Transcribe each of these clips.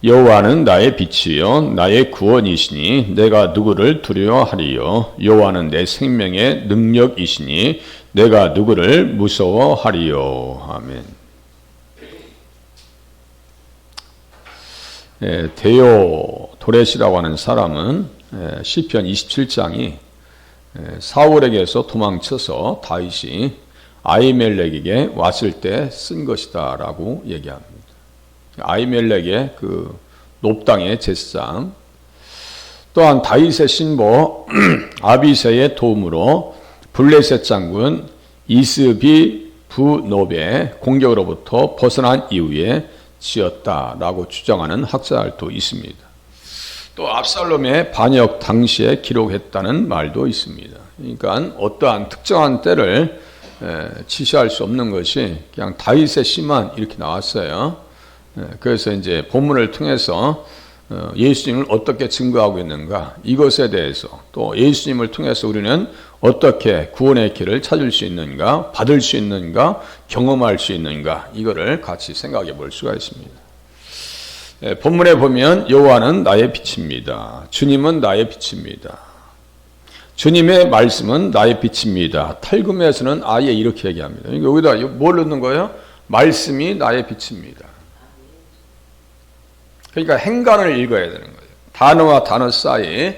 여호와는 나의 빛이요 나의 구원이시니 내가 누구를 두려워하리요. 여호와는 내 생명의 능력이시니 내가 누구를 무서워하리요. 아멘. 데오도렛이라고 하는 사람은 시편 27장이 사울에게서 도망쳐서 다윗이 아히멜렉에게 왔을 때 쓴 것이다 라고 얘기합니다. 아히멜렉의 그 높당의 제사장, 또한 다윗의 신보 아비새의 도움으로 블레셋 장군 이스비브노베의 공격으로부터 벗어난 이후에 지었다라고 주장하는 학자들도 있습니다. 또 압살롬의 반역 당시에 기록했다는 말도 있습니다. 그러니까 어떠한 특정한 때를 지시할 수 없는 것이 그냥 다윗의 시만 이렇게 나왔어요. 그래서 이제 본문을 통해서 예수님을 어떻게 증거하고 있는가, 이것에 대해서 또 예수님을 통해서 우리는 어떻게 구원의 길을 찾을 수 있는가, 받을 수 있는가, 경험할 수 있는가, 이거를 같이 생각해 볼 수가 있습니다. 본문에 보면 여호와는 나의 빛입니다. 주님은 나의 빛입니다. 주님의 말씀은 나의 빛입니다. 탈금에서는 아예 이렇게 얘기합니다. 여기다 뭘 넣는 거예요? 말씀이 나의 빛입니다. 그러니까 행간을 읽어야 되는 거예요. 단어와 단어 사이,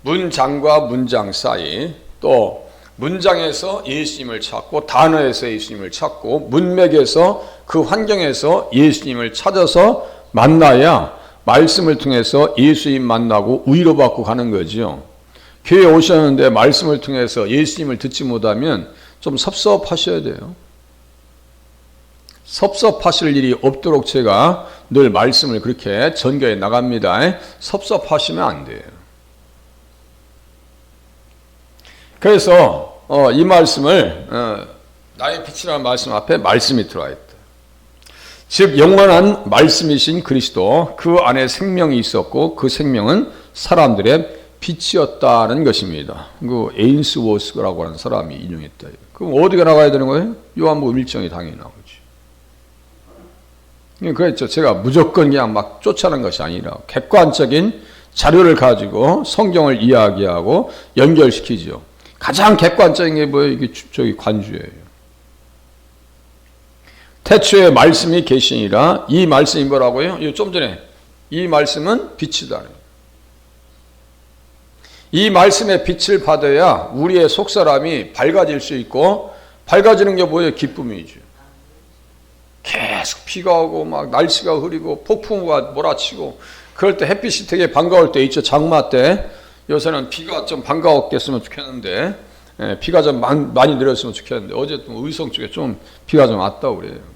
문장과 문장 사이, 또 문장에서 예수님을 찾고 단어에서 예수님을 찾고 문맥에서 그 환경에서 예수님을 찾아서 만나야 말씀을 통해서 예수님 만나고 위로받고 가는 거죠. 교회에 오셨는데 말씀을 통해서 예수님을 듣지 못하면 좀 섭섭하셔야 돼요. 섭섭하실 일이 없도록 제가 늘 말씀을 그렇게 전개해 나갑니다. 섭섭하시면 안 돼요. 그래서 이 말씀을 나의 빛이라는 말씀 앞에 말씀이 들어와 있다. 즉 영원한 말씀이신 그리스도, 그 안에 생명이 있었고 그 생명은 사람들의 빛이었다는 것입니다. 그 에인스워스라고 하는 사람이 인용했다. 그럼 어디가 나가야 되는 거예요? 요한복음 1장이 당연히 나오죠. 그렇죠. 제가 무조건 그냥 막 쫓아낸 것이 아니라 객관적인 자료를 가지고 성경을 이야기하고 연결시키죠. 가장 객관적인 게 뭐예요? 이게 저기 관주예요. 태초에 말씀이 계시니라. 이 말씀이 뭐라고요? 좀 전에 이 말씀은 빛이다. 이 말씀의 빛을 받아야 우리의 속사람이 밝아질 수 있고, 밝아지는 게 뭐예요? 기쁨이죠. 계속 비가 오고 막 날씨가 흐리고 폭풍우가 몰아치고 그럴 때 햇빛이 되게 반가울 때 있죠. 장마 때. 요새는 비가 좀 반가웠겠으면 좋겠는데, 비가 좀 많이 내렸으면 좋겠는데 어제 또 의성 쪽에 좀 비가 좀 왔다고 그래요.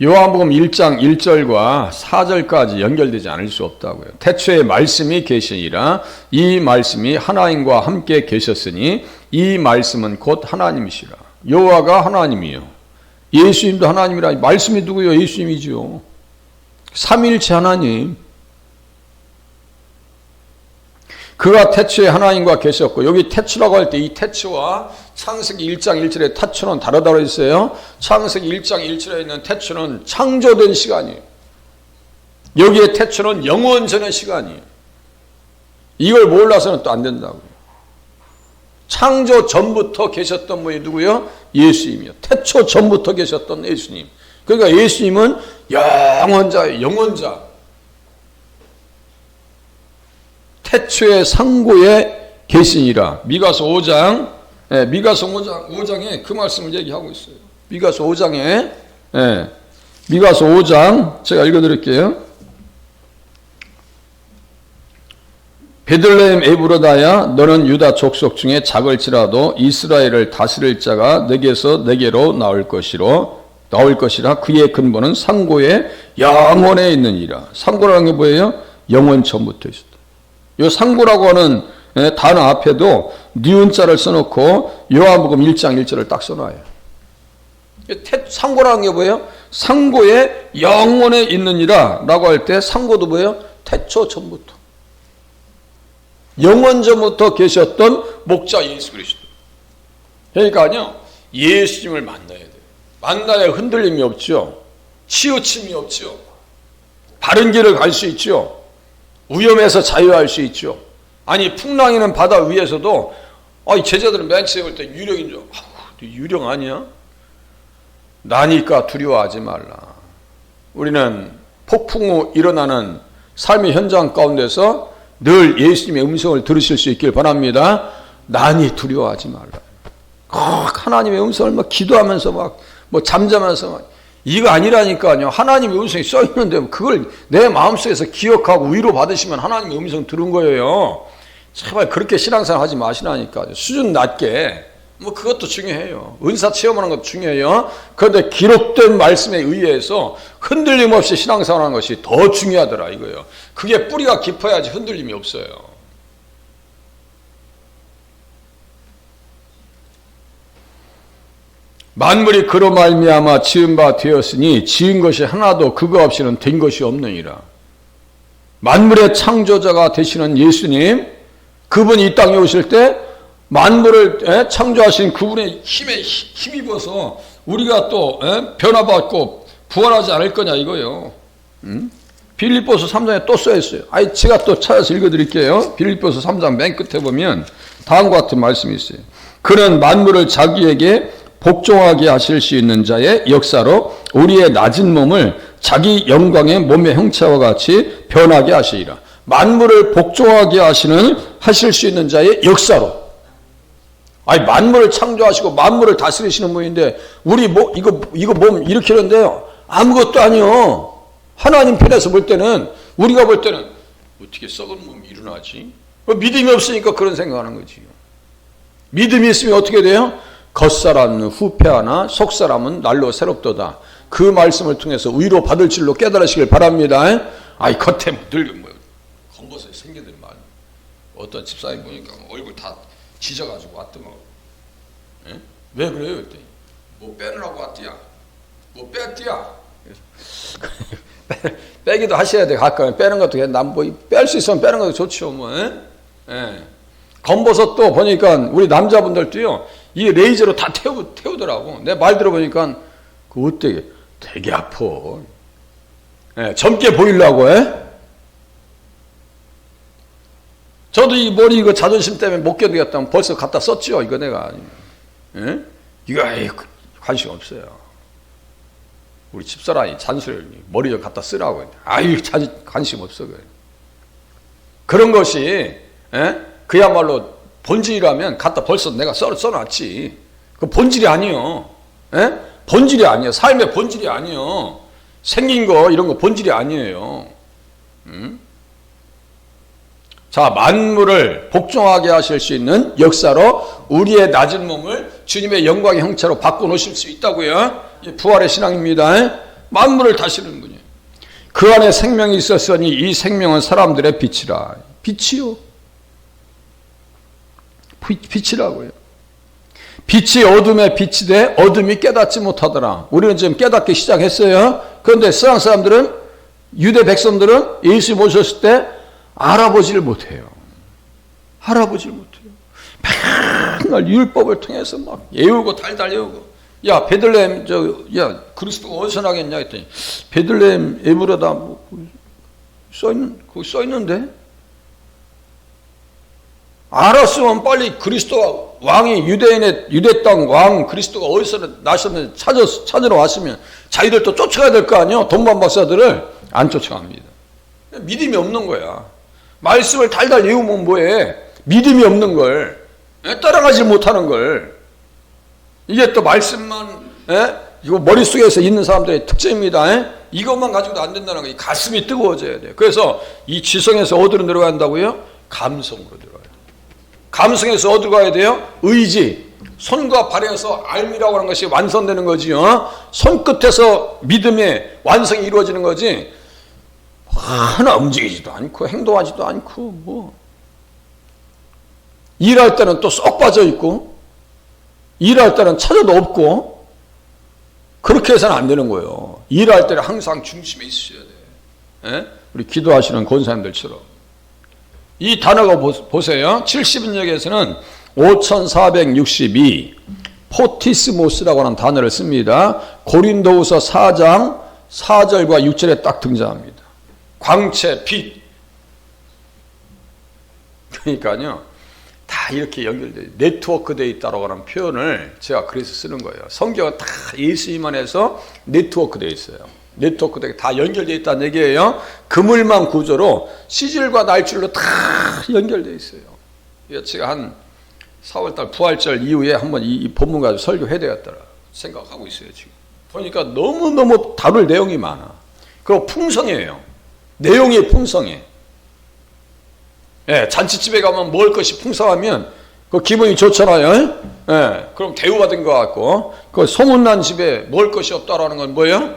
요한복음 1장 1절과 4절까지 연결되지 않을 수 없다고요. 태초에 말씀이 계시니라. 이 말씀이 하나님과 함께 계셨으니 이 말씀은 곧 하나님이시라. 여호와가 하나님이요, 예수님도 하나님이라. 말씀이 누구요? 예수님이죠. 삼위일체 하나님. 그가 태초에 하나님과 계셨고, 여기 태초라고 할 때 이 태초와 창세기 1장 1절의 태초는 다르다고 했어요. 창세기 1장 1절에 있는 태초는 창조된 시간이에요. 여기에 태초는 영원 전의 시간이에요. 이걸 몰라서는 또 안 된다고요. 창조 전부터 계셨던 분이 누구요? 예수님이요. 태초 전부터 계셨던 예수님. 그러니까 예수님은 영원자예요. 영원자. 태초의 상고에 계시니라. 미가서 5장, 미가서 5장에 그 말씀을 얘기하고 있어요. 미가서 5장에, 미가서 5장, 제가 읽어드릴게요. 베들레헴 에브라다야, 너는 유다 족속 중에 작을지라도 이스라엘을 다스릴 자가 내게서 내게로 나올 것이라. 그의 근본은 상고에 영원에 있느니라. 상고라는 게 뭐예요? 영원 전부터 있었다. 이 상고라고 하는 단어 앞에도 니은자를 써놓고 요한복음 1장 1절을 딱 써놔요. 상고라는 게 뭐예요? 상고에 영원에 있느니라 라고 할 때 상고도 뭐예요? 태초 전부터, 영원 전부터 계셨던 목자 예수 그리스도. 그러니까요, 예수님을 만나야 돼요. 만나야 흔들림이 없죠. 치우침이 없죠. 바른 길을 갈 수 있죠. 위험에서 자유할 수 있죠. 아니 풍랑이는 바다 위에서도 제자들은 맨처에 볼 때 유령인 줄 유령 아니야? 나니까 두려워하지 말라. 우리는 폭풍 후 일어나는 삶의 현장 가운데서 늘 예수님의 음성을 들으실 수 있길 바랍니다. 나니 두려워하지 말라. 하나님의 음성을 막 기도하면서 막 잠자면서 막 이거 아니라니까요. 하나님의 음성이 써 있는데 그걸 내 마음속에서 기억하고 위로 받으시면 하나님의 음성 들은 거예요. 제발 그렇게 신앙생활 하지 마시라니까요. 수준 낮게 그것도 중요해요. 은사 체험하는 것도 중요해요. 그런데 기록된 말씀에 의해서 흔들림 없이 신앙생활하는 것이 더 중요하더라 이거예요. 그게 뿌리가 깊어야지 흔들림이 없어요. 만물이 그로 말미암아 지은 바 되었으니 지은 것이 하나도 그거 없이는 된 것이 없느니라. 만물의 창조자가 되시는 예수님, 그분이 이 땅에 오실 때 만물을 창조하신 그분의 힘에 힘입어서 우리가 또 변화받고 부활하지 않을 거냐 이거예요. 빌립보서 3장에 또 써있어요. 제가 또 찾아서 읽어드릴게요. 빌립보서 3장 맨 끝에 보면 다음과 같은 말씀이 있어요. 그는 만물을 자기에게 복종하게 하실 수 있는 자의 역사로 우리의 낮은 몸을 자기 영광의 몸의 형체와 같이 변하게 하시리라. 만물을 복종하게 하실 수 있는 자의 역사로. 만물을 창조하시고 만물을 다스리시는 분인데 우리 이거 몸 이렇게 하는데요. 아무것도 아니요. 하나님 편에서 볼 때는 우리가 볼 때는 어떻게 썩은 몸이 일어나지? 믿음이 없으니까 그런 생각하는 거지. 믿음이 있으면 어떻게 돼요? 겉사람은 후패하나 속사람은 날로 새롭도다. 그 말씀을 통해서 위로 받을 줄로 깨달으시길 바랍니다. 겉에 늙은 검버섯이 생기더만 어떤 집사님 보니까 얼굴 다 지져가지고 왔더만. 왜 그래요? 그랬더니 빼느라고 왔디야. 뺐디야. 빼기도 하셔야 돼. 가끔 빼는 것도 난 뺄 수 있으면 빼는 것도 좋죠. 검버섯도 보니까 우리 남자분들도요. 이 레이저로 다 태우더라고. 내 말 들어보니까 그 어때? 되게 아파. 젊게 보이려고 저도 이 머리 이거 자존심 때문에 못 견디겠다면 벌써 갖다 썼죠. 이거 내가. 이거 관심 없어요. 우리 집사람이 잔소리 머리 좀 갖다 쓰라고. 관심 없어. 그런 것이 그야말로 본질이라면 갖다 벌써 내가 써놨지. 그 본질이 아니요. 본질이 아니에요. 삶의 본질이 아니요. 생긴 거 이런 거 본질이 아니에요. 자, 만물을 복종하게 하실 수 있는 역사로 우리의 낮은 몸을 주님의 영광의 형체로 바꿔놓으실 수 있다고요. 부활의 신앙입니다. 만물을 다스리는 분이에요. 그 안에 생명이 있었으니 이 생명은 사람들의 빛이라. 빛이요. 빛이라고요. 빛이 어둠에 빛이 돼 어둠이 깨닫지 못하더라. 우리는 지금 깨닫기 시작했어요. 그런데 세상 사람들은, 유대 백성들은 예수 모셨을 때 알아보지를 못해요. 알아보지를 못해요. 맨날 율법을 통해서 막 애우고 달달 애우고. 야, 베들레헴 그리스도가 어디서 나겠냐 했더니 베들레헴 에브라다 거기 써있는데. 알았으면 빨리 그리스도가 왕이 유대 땅 왕 그리스도가 어디서 나셨는지 찾으러 왔으면 자기들도 쫓아가야 될 거 아니에요. 동방 박사들을 안 쫓아갑니다. 믿음이 없는 거야. 말씀을 달달 외우면 뭐해? 믿음이 없는 걸, 따라가지 못하는 걸. 이게 또 말씀만 이거 머릿속에서 있는 사람들의 특징입니다. 이것만 가지고도 안 된다는 거예요. 가슴이 뜨거워져야 돼요. 그래서 이 지성에서 어디로 내려간다고요? 감성으로 들어가요. 감성에서 어디로 가야 돼요? 의지. 손과 발에서 알미라고 하는 것이 완성되는 거지요. 손끝에서 믿음의 완성이 이루어지는 거지. 하나 움직이지도 않고 행동하지도 않고 일할 때는 또 쏙 빠져 있고 일할 때는 찾아도 없고 그렇게 해서는 안 되는 거예요. 일할 때는 항상 중심에 있어야 돼. 우리 기도하시는 권사님들처럼. 이 단어가 보세요. 70인역에서는 5462, 포티스모스라고 하는 단어를 씁니다. 고린도후서 4장 4절과 6절에 딱 등장합니다. 광채, 빛. 그러니까요, 다 이렇게 연결되어 네트워크되어 있다고 하는 표현을 제가 그래서 쓰는 거예요. 성경은 다 예수님만 해서 네트워크되어 있어요. 네트워크되어 다 연결되어 있다는 얘기예요. 그물망 구조로 시질과 날줄로 다 연결되어 있어요. 제가 한 4월달 부활절 이후에 한번 이 본문 가지고 설교해야 되겠다 생각하고 있어요. 지금 보니까 너무너무 다룰 내용이 많아. 그리고 풍성해요. 내용이 풍성해. 예, 잔치집에 가면 먹을 것이 풍성하면 그 기분이 좋잖아요. 예, 그럼 대우받은 것 같고, 그 소문난 집에 먹을 것이 없다라는 건 뭐예요?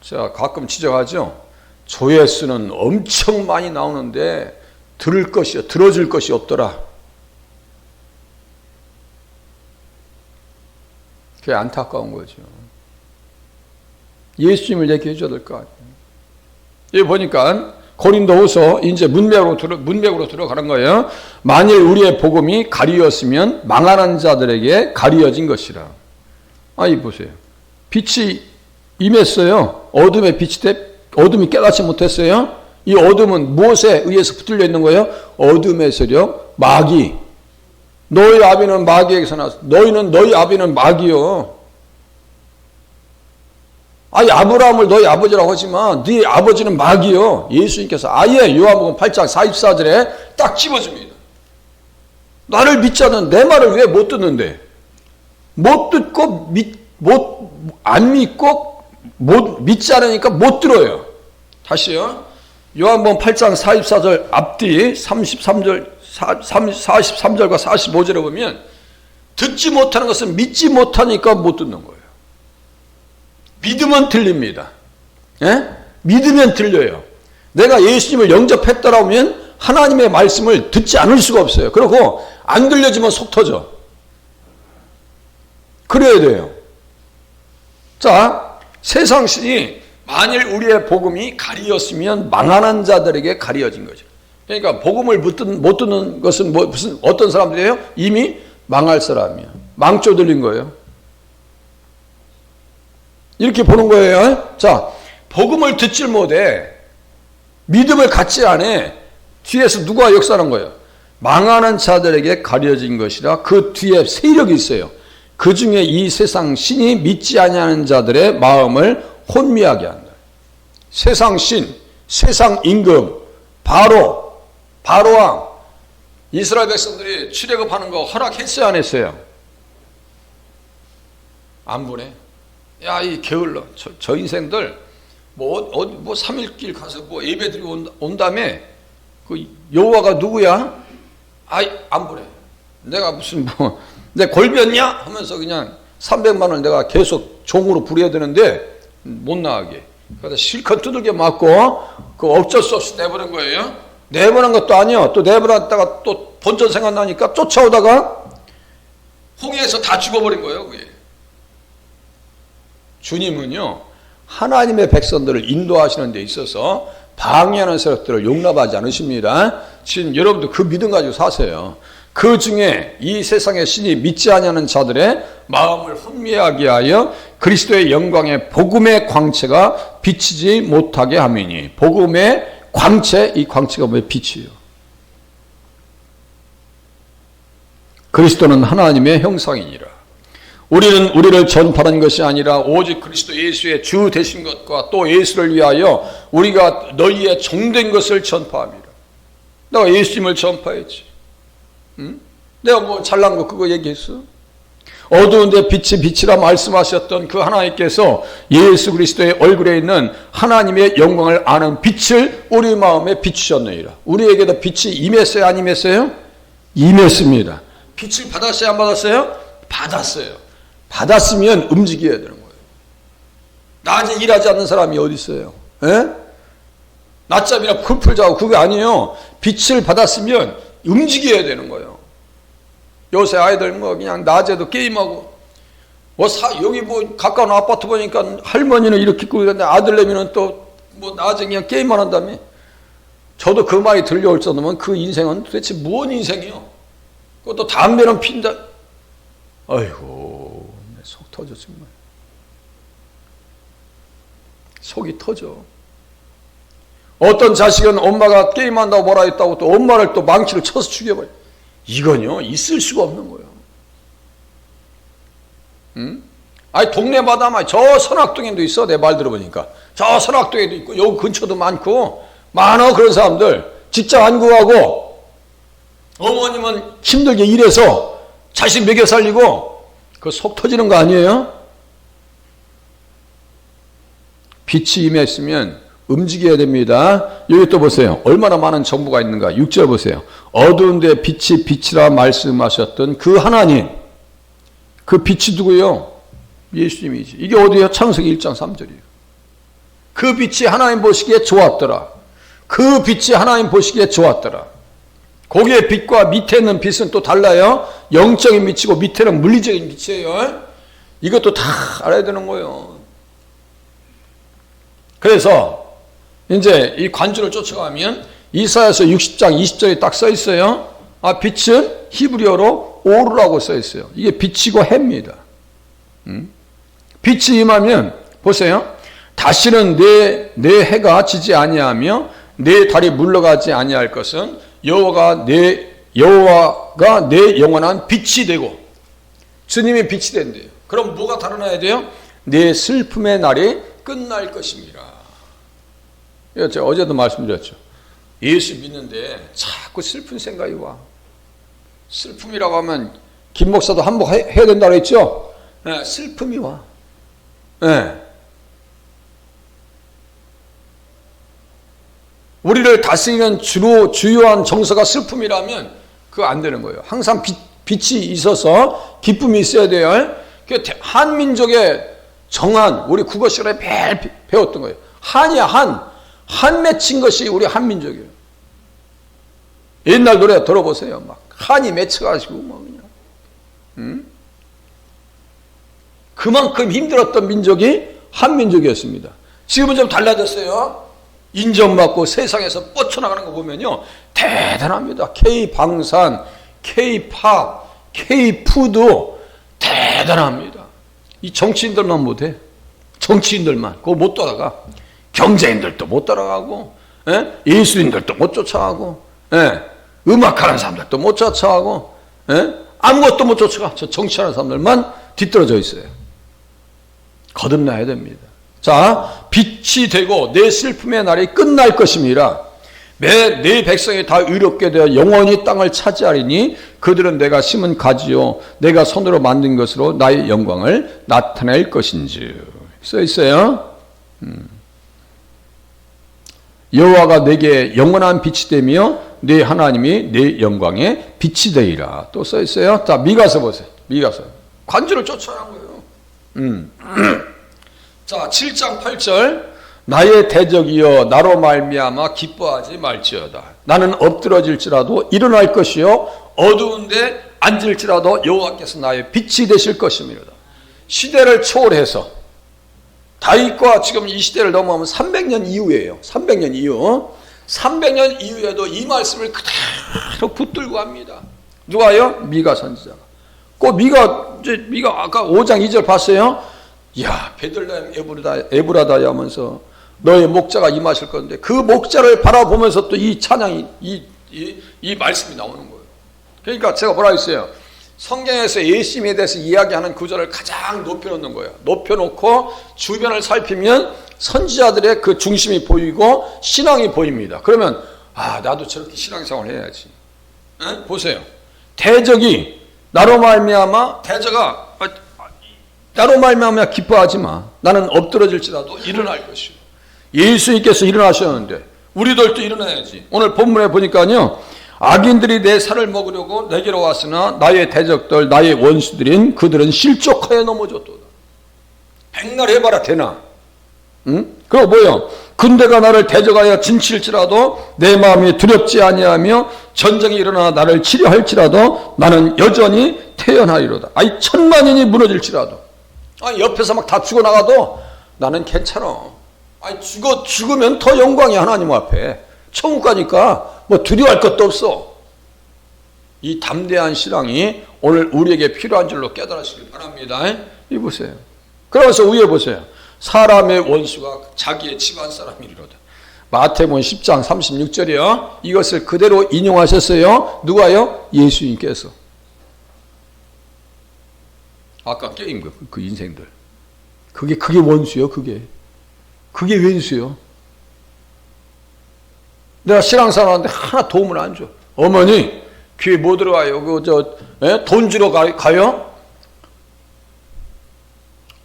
제가 가끔 지적하죠. 조회수는 엄청 많이 나오는데 들어줄 것이 없더라. 그게 안타까운 거죠. 예수님을 얘기해 줘야 될 거 아니에요. 여기 보니까 고린도후서 이제 문맥으로 들어가는 거예요. 만일 우리의 복음이 가리었으면 망하는 자들에게 가리어진 것이라. 아이 보세요. 빛이 임했어요. 어둠의 빛이 어둠이 깨닫지 못했어요. 이 어둠은 무엇에 의해서 붙들려 있는 거예요? 어둠의 세력, 마귀. 너희 아비는 마귀에게서 나왔어. 너희 아비는 마귀요. 아니 아브라함을 너희 아버지라고 하지만 네 아버지는 마귀요. 예수님께서 아예 요한복음 8장 44절에 딱 집어줍니다. 나를 믿지 않는 내 말을 왜 못 듣는데? 못 듣고 안 믿고 믿지 않으니까 못 들어요. 다시요. 요한복음 8장 44절 앞뒤 43절과 45절에 보면 듣지 못하는 것은 믿지 못하니까 못 듣는 거예요. 믿으면 들립니다. 예? 믿으면 들려요. 내가 예수님을 영접했다라고 하면 하나님의 말씀을 듣지 않을 수가 없어요. 그리고 안 들려지면 속 터져. 그래야 돼요. 자, 세상 신이 만일 우리의 복음이 가리었으면 망하는 자들에게 가리어진 거죠. 그러니까 복음을 못 듣는 것은 무슨 어떤 사람들이에요? 이미 망할 사람이야. 망조 들린 거예요. 이렇게 보는 거예요. 자, 복음을 듣질 못해. 믿음을 갖지 않아. 뒤에서 누가 역사하는 거예요? 망하는 자들에게 가려진 것이라. 그 뒤에 세력이 있어요. 그 중에 이 세상 신이 믿지 아니하는 자들의 마음을 혼미하게 한다. 세상 신, 세상 임금, 바로왕. 이스라엘 백성들이 출애굽하는 거 허락했어요, 안 했어요? 안 보내. 야, 이 게을러. 저 인생들, 3일길 가서 예배드리고 온 다음에, 그 여호와가 누구야? 안 보내. 내가 무슨 내 골비었냐? 하면서 그냥 300만 원을 내가 계속 종으로 부려야 되는데, 못 나가게. 그래서 실컷 두들겨 맞고, 그 어쩔 수 없이 내보낸 거예요. 내보낸 것도 아니요. 또 내보냈다가 또 본전 생각나니까 쫓아오다가, 홍해에서 다 죽어버린 거예요, 그게. 주님은요, 하나님의 백성들을 인도하시는 데 있어서 방해하는 세력들을 용납하지 않으십니다. 지금 여러분도 그 믿음 가지고 사세요. 그 중에 이 세상의 신이 믿지 아니하는 자들의 마음을 혼미하게 하여 그리스도의 영광의 복음의 광채가 비치지 못하게 하미니. 복음의 광채, 이 광채가 왜 빛이에요? 그리스도는 하나님의 형상이니라. 우리는 우리를 전파하는 것이 아니라 오직 그리스도 예수의 주 되신 것과 또 예수를 위하여 우리가 너희의 종된 것을 전파합니다. 내가 예수님을 전파했지. 응? 내가 잘난 거 그거 얘기했어? 어두운데 빛이 빛이라 말씀하셨던 그 하나님께서 예수 그리스도의 얼굴에 있는 하나님의 영광을 아는 빛을 우리 마음에 비추셨느니라. 우리에게도 빛이 임했어요, 안 임했어요? 임했습니다. 빛을 받았어요, 안 받았어요? 받았어요. 받았으면 움직여야 되는 거예요. 낮에 일하지 않는 사람이 어디 있어요? 에? 낮잠이나 풀풀 자고 그게 아니에요. 빛을 받았으면 움직여야 되는 거예요. 요새 아이들 그냥 낮에도 게임하고 여기 가까운 아파트 보니까 할머니는 이렇게 있고 그런데 아들내미는 또 낮에 그냥 게임만 한다며. 저도 그 말이 들려올 정도면 그 인생은 도대체 무슨 인생이요? 그것도 담배는 핀다. 아이고, 속 터져 정말. 속이 터져. 어떤 자식은 엄마가 게임한다고 뭐라 했다고 또 엄마를 또 망치를 쳐서 죽여버려. 이건요, 있을 수가 없는 거예요. 응? 아니, 동네마다 저 선악동에도 있어. 내 말 들어보니까. 저 선악동에도 있고, 여기 근처도 많고, 많어, 그런 사람들. 직장 안 구하고, 어머님은 힘들게 일해서 자식 먹여 살리고, 그 속 터지는 거 아니에요? 빛이 임했으면 움직여야 됩니다. 여기 또 보세요. 얼마나 많은 정보가 있는가. 6절 보세요. 어두운 데 빛이 빛이라 말씀하셨던 그 하나님. 그 빛이 누구예요? 예수님이지. 이게 어디예요? 창세기 1장 3절이에요. 그 빛이 하나님 보시기에 좋았더라. 그 빛이 하나님 보시기에 좋았더라. 거기에 빛과 밑에 있는 빛은 또 달라요. 영적인 빛이고 밑에는 물리적인 빛이에요. 이것도 다 알아야 되는 거예요. 그래서 이제 이 관주를 쫓아가면 이사야서 60장 20절에 딱 써 있어요. 아, 빛은 히브리어로 오르라고 써 있어요. 이게 빛이고 해입니다. 빛이 임하면 보세요. 다시는 내 해가 지지 아니하며 내 달이 물러가지 아니할 것은 여호와가 내 영원한 빛이 되고 주님이 빛이 된대요. 그럼 뭐가 달아나야 돼요? 내 슬픔의 날이 끝날 것입니다. 제가 어제도 말씀드렸죠. 예수 믿는데 자꾸 슬픈 생각이 와. 슬픔이라고 하면 김 목사도 한몫해야 된다고 했죠. 네, 슬픔이 와. 네. 우리를 다스리는 주요한 정서가 슬픔이라면 그거 안 되는 거예요. 항상 빛이 있어서 기쁨이 있어야 돼요. 한민족의 정한 우리 국어 시간에 매일 배웠던 거예요. 한이야, 한 맺힌 것이 우리 한민족이에요. 옛날 노래 들어보세요. 막 한이 맺혀가지고 막 그냥 그만큼 힘들었던 민족이 한민족이었습니다. 지금은 좀 달라졌어요. 인정받고 세상에서 뻗쳐나가는 거 보면요, 대단합니다. K-방산, K-팝, K-푸드 대단합니다. 이 정치인들만 못해. 정치인들만 그거 못 따라가. 경제인들도 못 따라가고, 예술인들도 못 쫓아가고, 음악하는 사람들도 못 쫓아가고, 아무것도 못 쫓아가. 저 정치하는 사람들만 뒤떨어져 있어요. 거듭나야 됩니다. 자, 빛이 되고 내 슬픔의 날이 끝날 것임이라. 내 백성이 다 의롭게 되어 영원히 땅을 차지하리니 그들은 내가 심은 가지요 내가 손으로 만든 것으로 나의 영광을 나타낼 것인지. 써 있어요. 여호와가 내게 영원한 빛이 되며 내 하나님이 내 영광의 빛이 되리라. 또 써 있어요. 자, 미가서 보세요. 미가서. 관주를 쫓아간 거예요. 자, 7장 8절. 나의 대적이여 나로 말미암아 기뻐하지 말지어다. 나는 엎드러질지라도 일어날 것이요 어두운데 앉을지라도 여호와께서 나의 빛이 되실 것입니다. 시대를 초월해서 다윗과 지금 이 시대를 넘어가면 300년 이후예요. 300년 이후. 300년 이후에도 이 말씀을 그대로 붙들고 합니다. 누가요? 미가 선지자가. 그 미가 아까 5장 2절 봤어요? 야, 베들레헴 에브라다야 하면서 너의 목자가 임하실 건데 그 목자를 바라보면서 또 이 찬양이 이 말씀이 나오는 거예요. 그러니까 제가 뭐라 했어요? 성경에서 예수님에 대해서 이야기하는 구절을 가장 높여놓는 거예요. 높여놓고 주변을 살피면 선지자들의 그 중심이 보이고 신앙이 보입니다. 그러면 나도 저렇게 신앙생활을 해야지. 보세요. 대적이 나로 말미암아 기뻐하지 마. 나는 엎드러질지라도 일어날 것이요. 예수님께서 일어나셨는데 우리들도 일어나야지. 오늘 본문에 보니까요. 악인들이 내 살을 먹으려고 내게로 왔으나 나의 대적들 나의 원수들인 그들은 실족하여 넘어졌도다. 백날 해봐라 되나? 응? 그럼 뭐요? 군대가 나를 대적하여 진칠지라도 내 마음이 두렵지 아니하며 전쟁이 일어나 나를 치려할지라도 나는 여전히 태어나리로다. 천만인이 무너질지라도 옆에서 막 다 죽어나가도 나는 괜찮아. 죽으면 더 영광이 하나님 앞에 천국 가니까 뭐 두려워할 것도 없어. 이 담대한 신앙이 오늘 우리에게 필요한 줄로 깨달으시길 바랍니다. 이 보세요. 그러면서 위에 보세요. 사람의 원수가 자기의 집안 사람이리로다. 마태복음 10장 36절이요. 이것을 그대로 인용하셨어요. 누가요? 예수님께서. 아까 게임 그 인생들. 그게 원수요. 그게 왼수요. 내가 신앙생활하는데 하나 도움을 안 줘. 어머니 교회 뭐 들어가요? 돈 주러 가요?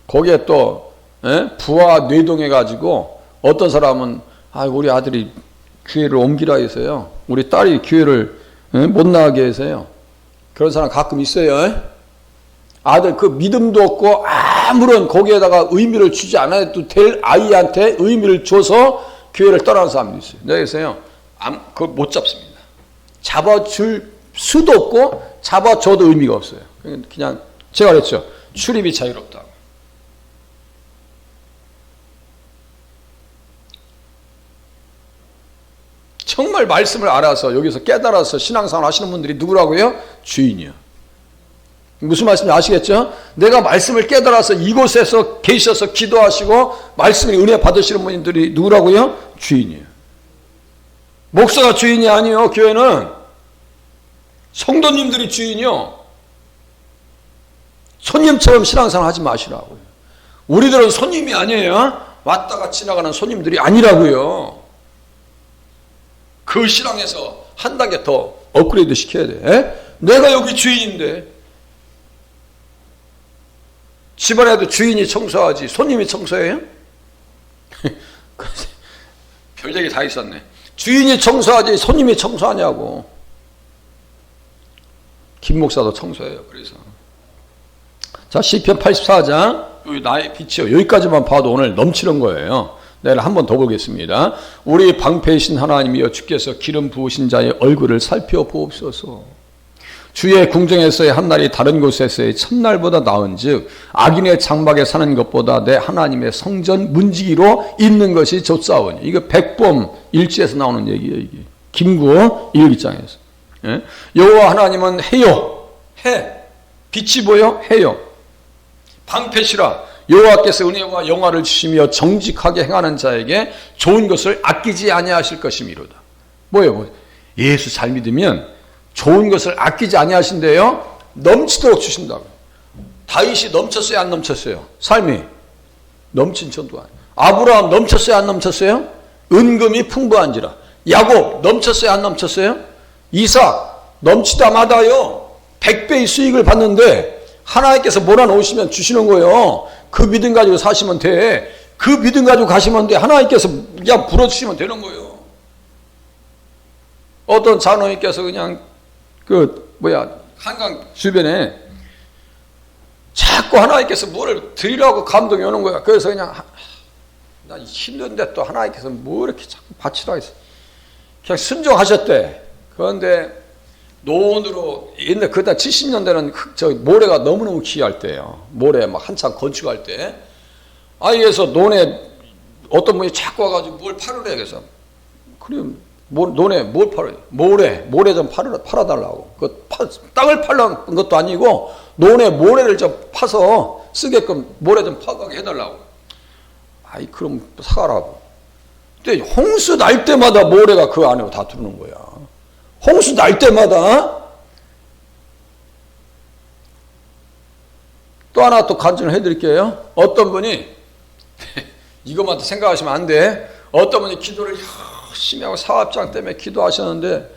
거기에 또 부하 뇌동해 가지고 어떤 사람은 우리 아들이 교회를 옮기라 해서요. 우리 딸이 교회를 못 나가게 해서요. 그런 사람 가끔 있어요. 아들 그 믿음도 없고 아무런 거기에다가 의미를 주지 않아도 될 아이한테 의미를 줘서 교회를 떠나는 사람도 있어요. 그래서요. 그거 못 잡습니다. 잡아줄 수도 없고 잡아줘도 의미가 없어요. 그냥 제가 그랬죠. 출입이 자유롭다고. 정말 말씀을 알아서 여기서 깨달아서 신앙생활 하시는 분들이 누구라고요? 주인이요. 무슨 말씀인지 아시겠죠? 내가 말씀을 깨달아서 이곳에서 계셔서 기도하시고 말씀을 은혜 받으시는 분들이 누구라고요? 주인이에요. 목사가 주인이 아니요. 교회는 성도님들이 주인이요. 손님처럼 신앙생활 하지 마시라고요. 우리들은 손님이 아니에요. 왔다가 지나가는 손님들이 아니라고요. 그 신앙에서 한 단계 더 업그레이드 시켜야 돼. 내가 여기 주인인데 집안에도 주인이 청소하지 손님이 청소해요? 별 얘기 다 있었네. 주인이 청소하지 손님이 청소하냐고. 김 목사도 청소해요. 그래서 자 시편 84장 여기 나의 빛이요. 여기까지만 봐도 오늘 넘치는 거예요. 내일 한 번 더 보겠습니다. 우리 방패이신 하나님이여 주께서 기름 부으신 자의 얼굴을 살펴보옵소서. 주의 궁정에서의 한날이 다른 곳에서의 첫날보다 나은즉 악인의 장막에 사는 것보다 내 하나님의 성전 문지기로 있는 것이 좋사오니. 이거 백범 일지에서 나오는 얘기예요. 이게 김구 1기장에서. 예? 여호와 하나님은 해요. 해. 빛이 보여? 해요. 방패시라. 여호와께서 은혜와 영화를 주시며 정직하게 행하는 자에게 좋은 것을 아끼지 아니하실 것이미로다. 뭐예요? 예수 잘 믿으면 좋은 것을 아끼지 아니하신대요. 넘치도록 주신다고. 다윗이 넘쳤어요? 안 넘쳤어요? 삶이 넘친 전도한. 아브라함 넘쳤어요? 안 넘쳤어요? 은금이 풍부한지라. 야곱 넘쳤어요? 안 넘쳤어요? 이삭 넘치다 마다요 100배의 수익을 받는데 하나님께서 몰아놓으시면 주시는 거예요. 그 믿음 가지고 사시면 돼. 그 믿음 가지고 가시면 돼. 하나님께서 그냥 불어주시면 되는 거예요. 어떤 장로님께서 그냥 한강 주변에 자꾸 하나님께서 뭐를 드리라고 감동이 오는 거야. 그래서 그냥 나 힘든데 또 하나님께서 뭐 이렇게 자꾸 바치라 했어. 그냥 순종하셨대. 그런데 노원으로 옛날 그때 70년대는 저 모래가 너무너무 귀할 때예요. 모래 막 한참 건축할 때. 그래서 논에 어떤 분이 자꾸 와가지고 뭘 팔으래. 그래서 그럼 논에 뭘 팔아요? 모래 좀 팔아달라고. 땅을 팔는 것도 아니고 논에 모래를 좀 파서 쓰게끔 모래 좀 파가게 해달라고. 그럼 사가라고. 근데 홍수 날 때마다 모래가 그 안으로 다 들어오는 거야. 홍수 날 때마다. 또 하나 또 간증을 해드릴게요. 어떤 분이 이것만 생각하시면 안 돼. 어떤 분이 기도를 열심히 하고 사업장 때문에 기도하셨는데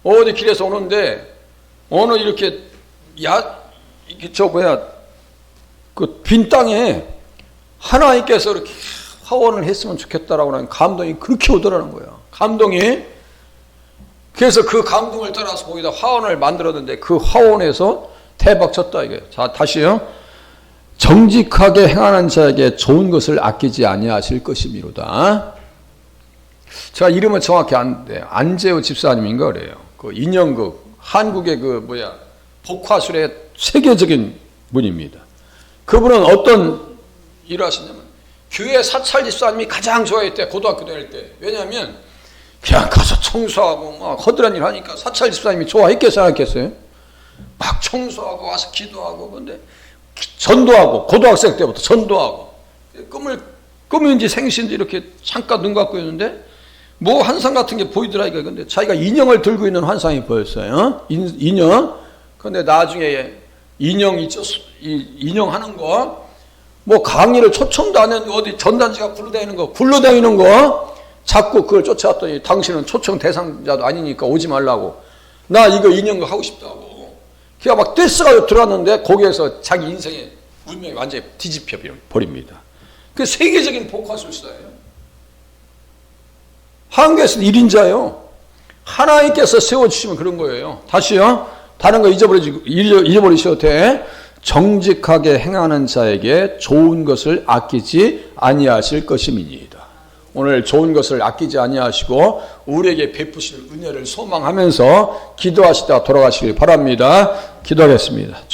어디 길에서 오는데 어느 이렇게 그 빈 땅에 하나님께서 이렇게 화원을 했으면 좋겠다라고 하는 감동이 그렇게 오더라는 거예요. 감동이. 그래서 그 감동을 따라서 거기다 화원을 만들었는데 그 화원에서 대박 쳤다 이게. 자, 다시요. 정직하게 행하는 자에게 좋은 것을 아끼지 아니하실 것이미로다. 제가 이름은 정확히 안 돼. 안재호 집사님인가 그래요. 그 인형극 한국의 복화술의 세계적인 분입니다. 그분은 어떤 일을 하시냐면 교회 사찰 집사님이 가장 좋아했대. 고등학교 다닐 때. 왜냐하면 그냥 가서 청소하고 막 허드렛 일 하니까 사찰 집사님이 좋아했겠어요, 안 했겠어요? 막 청소하고 와서 기도하고, 근데 전도하고, 고등학생 때부터 전도하고, 꿈인지 생신인지 이렇게 잠깐 눈 감고 있는데, 뭐 환상 같은 게 보이더라니까. 근데 자기가 인형을 들고 있는 환상이 보였어요. 인형. 근데 나중에 인형 있죠? 인형 하는 거, 뭐 강의를 초청도 안 했는데 어디 전단지가 굴러다니는 거, 자꾸 그걸 쫓아왔더니 당신은 초청 대상자도 아니니까 오지 말라고. 나 이거 인형 하고 싶다고. 걔가 막 떼쓰가지고 들어왔는데 거기에서 자기 인생의 운명이 완전히 뒤집혀 버립니다. 그 세계적인 복화술사예요. 한국에서는 1인자예요. 하나님께서 세워주시면 그런 거예요. 다시요. 다른 거 잊어버리셔도 돼. 정직하게 행하는 자에게 좋은 것을 아끼지 아니하실 것임이니이다. 오늘 좋은 것을 아끼지 아니하시고 우리에게 베푸실 은혜를 소망하면서 기도하시다 돌아가시길 바랍니다. 기도하겠습니다.